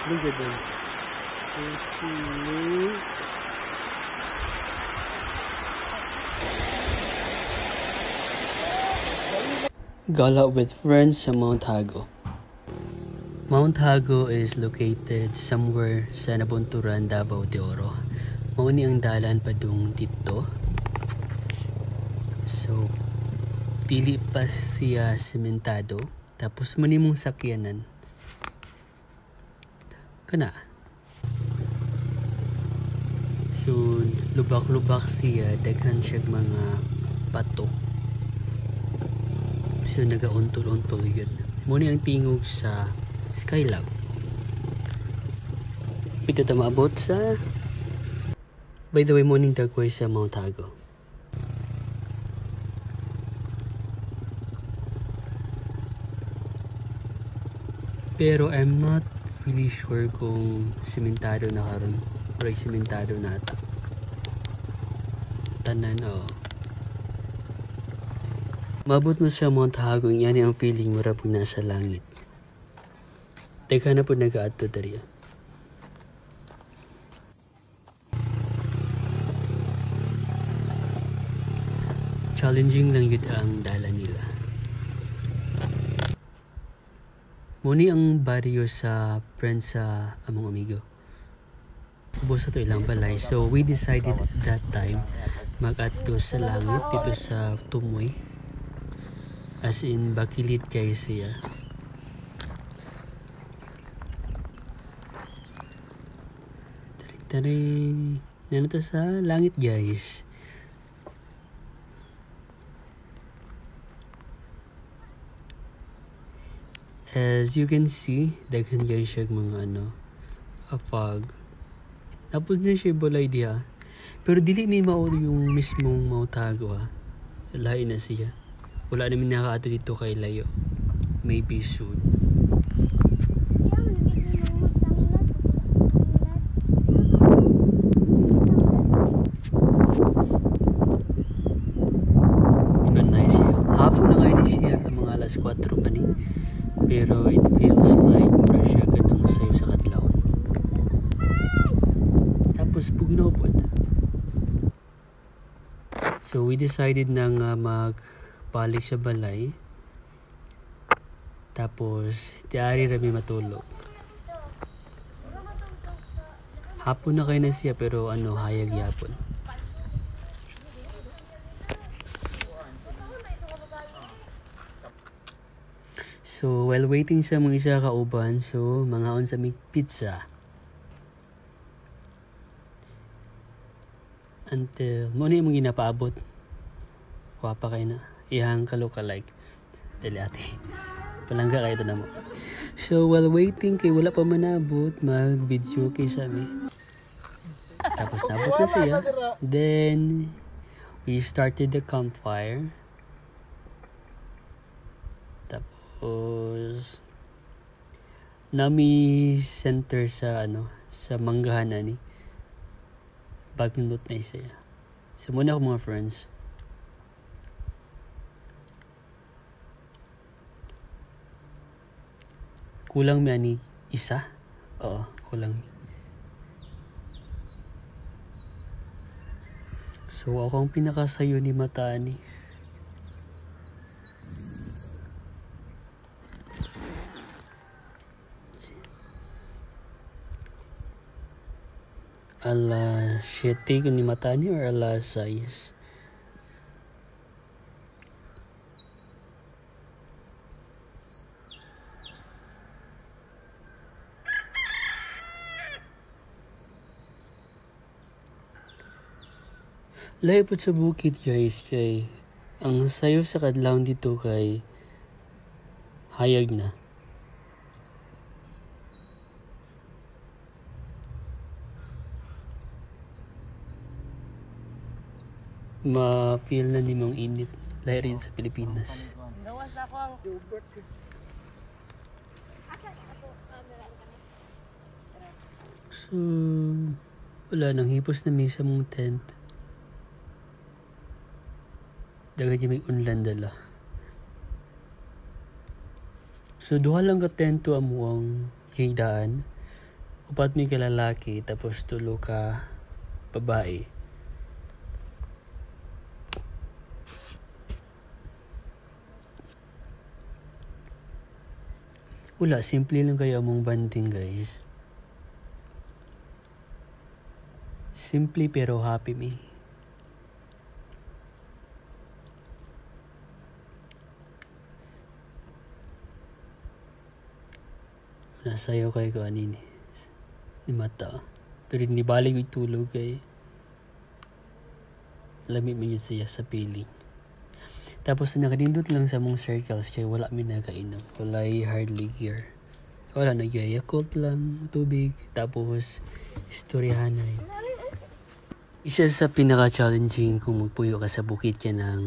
Liga din. Gala with friends sa Mount Hago. Mount Hago is located somewhere sa Nabunturan, Davao de Oro. Mauni ang dalan padung dito. So, dili pa siya sementado. Tapos manimong sakyanan. Kana. So, lubak-lubak siya. Daghan siya mga bato. So, nagauntol-untol yun. Muna ang tingog sa Skylab. Pito ta maabot sa... By the way, morning dagway sa Mount Hago. Pero I'm not really sure kung sementado na karon or sementado na ata. Tanan, oh. Mabot mo sa Mount Hago, yan ang feeling mo ra pag nasa langit. Teka na po nag-aadto dariya. Challenging lang yun ang dala nila. Muni ang baryo sa friends sa among amigo. Ubos sa to ilang balay. So we decided that time mag-aadto sa langit dito sa Tumoy. As in, bakilit kayo siya. Taray. Nanito sa langit, guys. As you can see, daghan guys siya mga apag. Tapos na siya balay diya. Pero dili may maul yung mismong Mount Hago ha. Lain na siya. Wala namin nakaato dito kay layo. Maybe soon. Diba nice siya? Hapon na kayo na siya. Mga alas 4 pa ni. Pero it feels like mura siya ganang sayo sa kadlaw. Tapos bugnaw po. So we decided na nga magbalik sa balay. Tapos diari rami matulog. Hapon na kayo na siya pero hayag yapon. So while waiting sa mga isa kauban, so mangaon sa may pizza. Until mo na yung ginapaabot. Kuwapa kayo na. Ihang kalokalike. Dali ate. Palangga kayo ito na mo. So while waiting kay wala pa manabot, mag-video kay Sami. Tapos nabot na siya. Then we started the campfire. Tapos nami center sa sa manggahan ni. Bagong loot na siya. So muna ako mga friends. Kulang mi ani isa? Oo, kulang mi. So ako ang pinakasayo ni mata ni. Alas 7 kung ni mata ni or alas 6? Lahi po sa bukid guys kay ang sayo sa kadlawon dito kay hayag na. Ma-feel na ni mong init lahi rin sa Pilipinas. So wala nang hipos na may sa mong tent. Daga di may unlan dala. So duha lang ka tent to amuang higdaan. upat mi ka lalaki tapos 3 ka babae. Wala, simple lang kayo mong banding, guys. Simple pero happy me. Nasayo kayo ko anini. Ni mata. Pero hindi balik yung tulog kay lamig mo yun siya sa piling. Tapos nakadindot lang sa mong circles kaya wala mi nakainom. Wala hardly gear. Wala Yakult lang, tubig. Tapos istoryahan na yun. Isa sa pinaka-challenging kung magpuyo ka sa bukid yan ng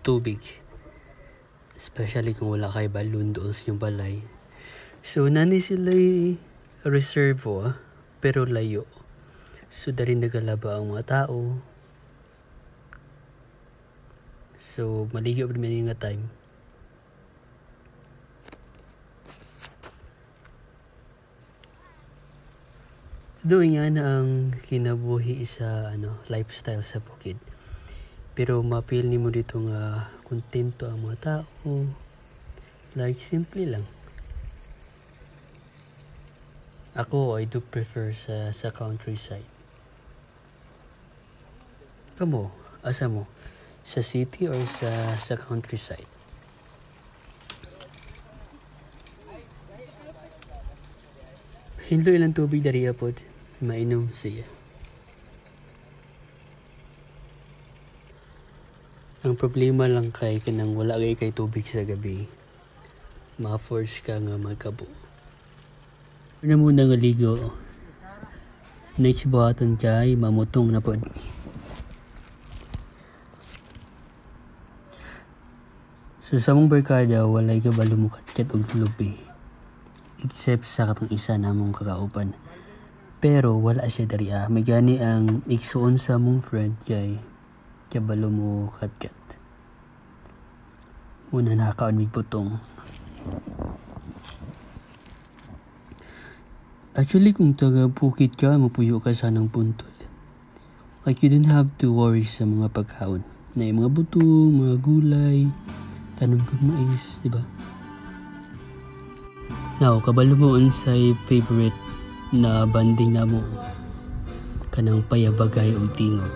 tubig. Especially kung wala kay balloon doon sa yung balay. So nani sila reservo pero layo. So dari nagalaba ang mga tao. So maligyo pa naman nga time. Doon nga na ang kinabuhi sa lifestyle sa bukid. Pero ma-feel ni mo dito nga kontento ang mga tao. Like simple lang. Ako, I do prefer sa countryside. Kamo, asa mo? Sa city or sa countryside? Hinlo ilang tubig dari apod. Mainom siya. Ang problema lang kay kanang wala kay tubig sa gabi. Ma-force ka nga magkabo. Ano muna nga ligo. Next buhaton kay mamutong na po. So sa mong barkada, walay ka ba lumukat-kat og lubi. Except sa katong isa namong kakaupan. Pero wala siya dari may gani ang iksuon sa mong friend kay kabalo mo kat-kat. Una nakakaon mig putong. Actually, kung taga-bukid ka, mapuyo ka sa ng puntod. Like, you don't have to worry sa mga pagkaon. Na yung mga buto, mga gulay, tanong kang mais, diba? Now, kabalo mo unsay favorite na banding na mo. Kanang payabagay o tingog.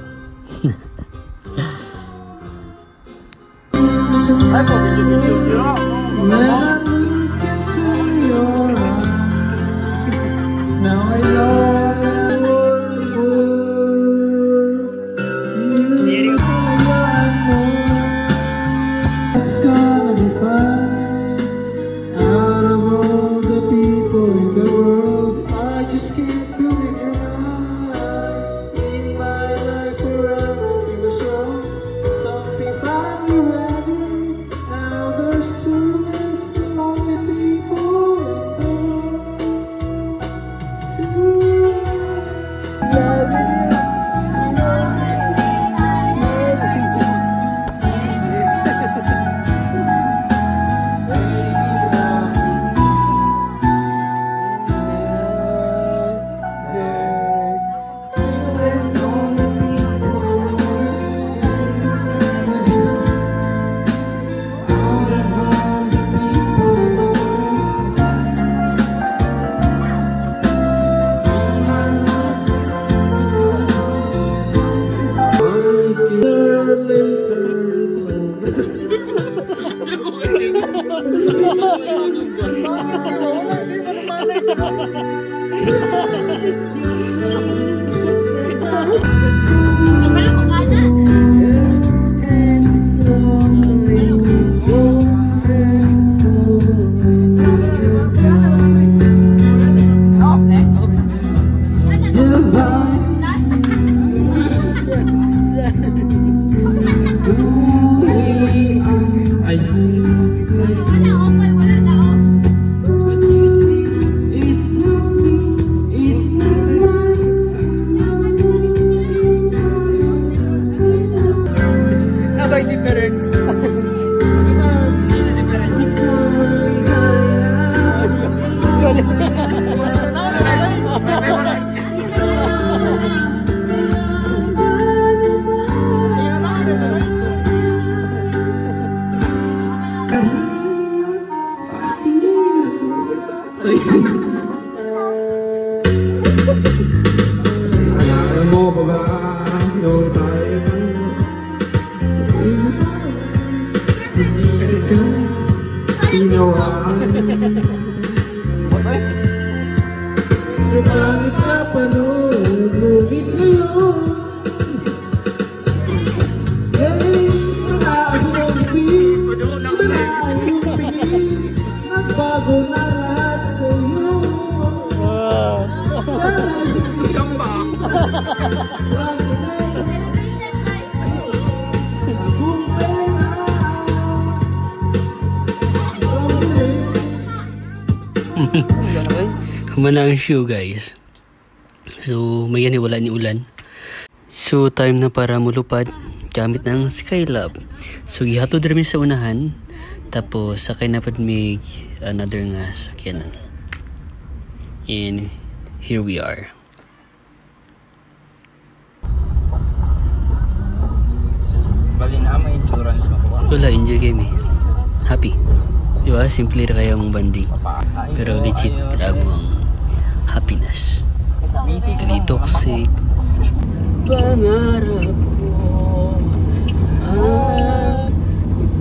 Pangit ka pa noon, ngunit ngayon nagbago na lahat sa'yo. Humana ang show guys. So may wala ni ulan. So time na para mulupad gamit ng Skylab. So gihatod rin sa unahan. Tapos sakay na pad may another nga sakyanan. And here we are. Bali na may insurance makuha. Wala, enjoy game eh. Happy. Diba? Simple rin kaya mong banding. Pero legit ang happiness. Dili toxic. Pangarap ko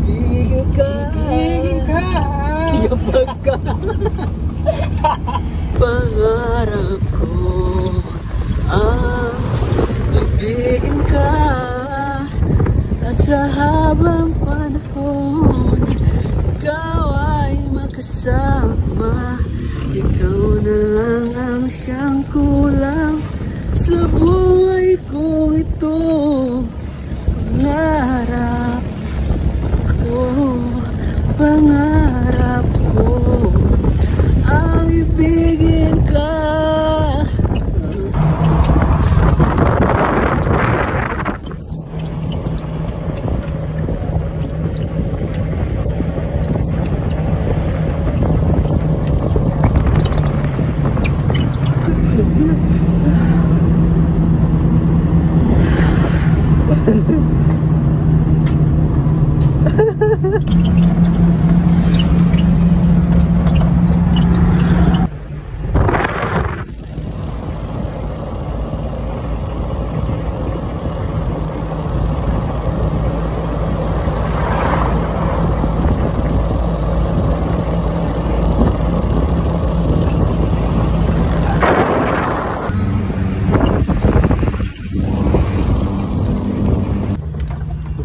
ibigin ka. Yapag ka. Pangarap ko ibigin ka. At sa habang panahon ikaw ay makasama. Ikaw na lang ang siyang kulang sa buhay ko ito. Pangarap ko, pangarap ko ang ibigin ka.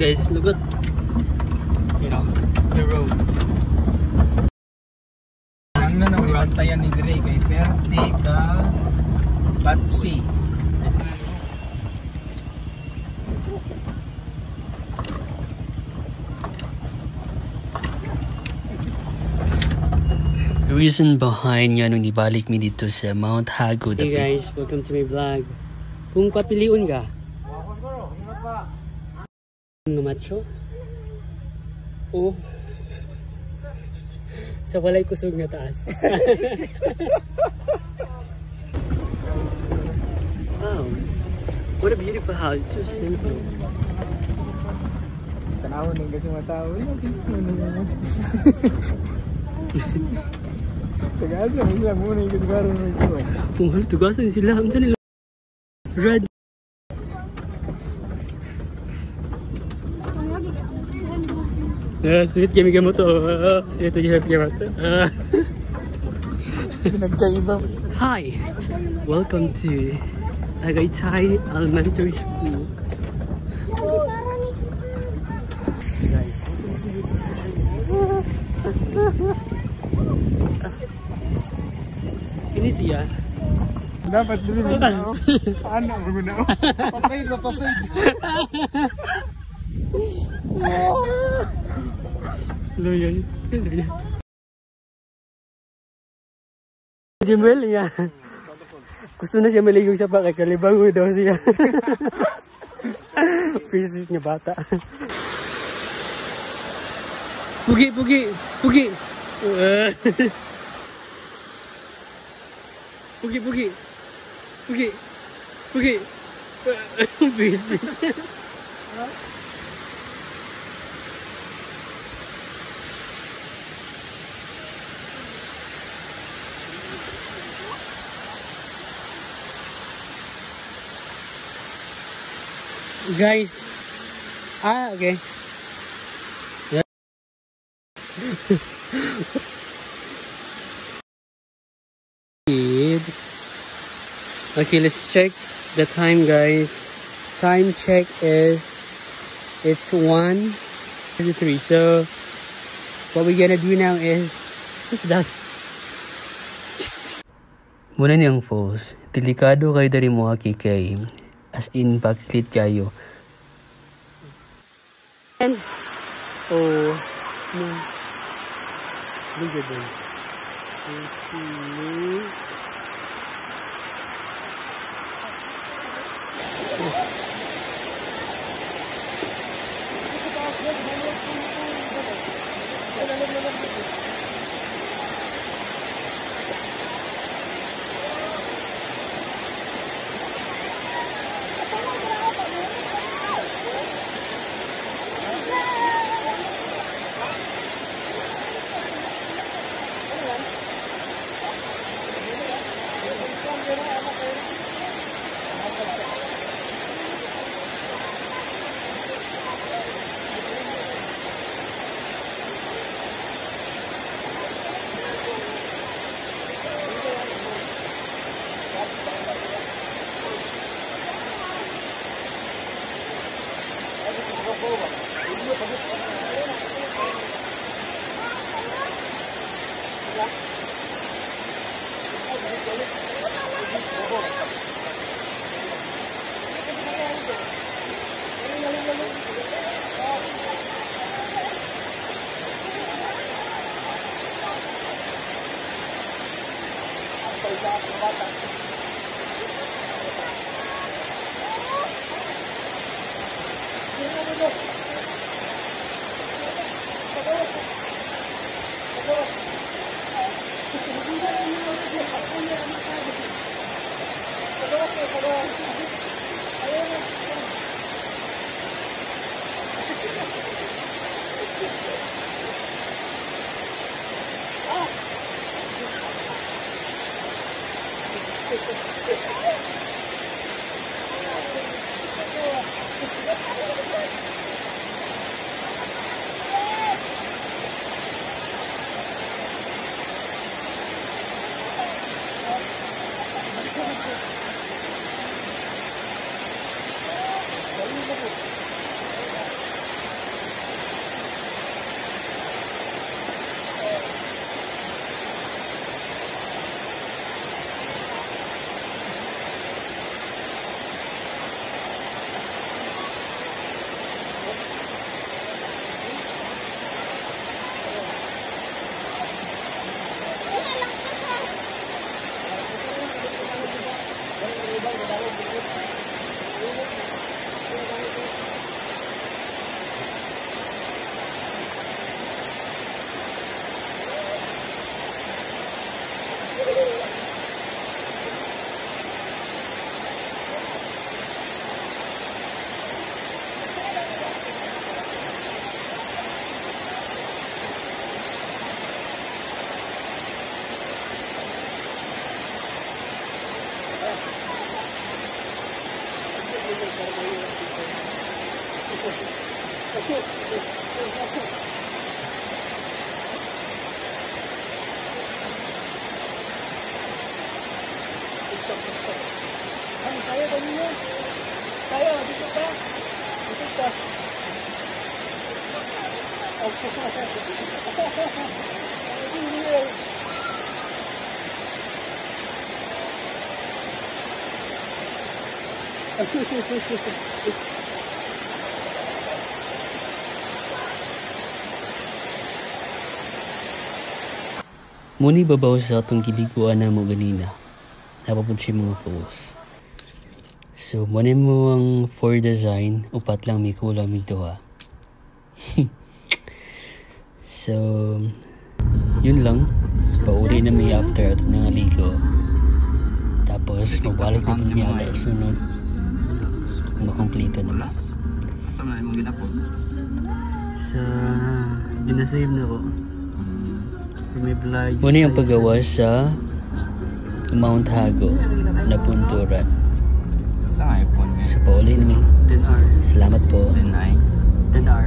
Guys, look at the road. Ang bantayan ni Dre kay Perte ka Batsi. The reason behind nga nung ibalik mi dito sa Mount Hago. Hey guys, welcome to my vlog. Kung papiliun ka nga macho o sa walay kusog nga taas. Wow, what a beautiful house. It's so simple. Tanawon ng kasi matao. Tagasan sila muna yung kagaran ng ito. Kung tugasan sila, ang nila red. Sweet kami gamot to. Ito yung happy gamot. Nagkaiba. Hi! Welcome to Tagaytay Elementary School. Guys, ini siya. Dapat din mo. Ano mo na? Papay na papay. Loyal. Jemel ya. Gusto na siya maligo sa pakay, kalibango daw siya. Pisis niya bata. Pugi, pugi, pugi. Pugi, pugi. Pugi. Pugi. Guys, okay. Yeah. Okay, let's check the time, guys. Time check is it's 1:33. So what we're gonna do now is what's that? Muna niyang falls. Delikado kayo dari mo kay as in backlit kayo. And oh no. Look at them. Muni babaw sa atong giliguan na mo ganina. Napapod siya mga falls. So, muna mo ang for design. Upat lang may kulang may duha. So, yun lang. Pauli na may after ito ng aligo. Tapos, mabalik na po niya ata sunod. Makomplito na ba? Sa, binasave na ko. Muna yung paggawa sa Mount Hago na punturan. Sa pauli na may. Salamat po. 10R.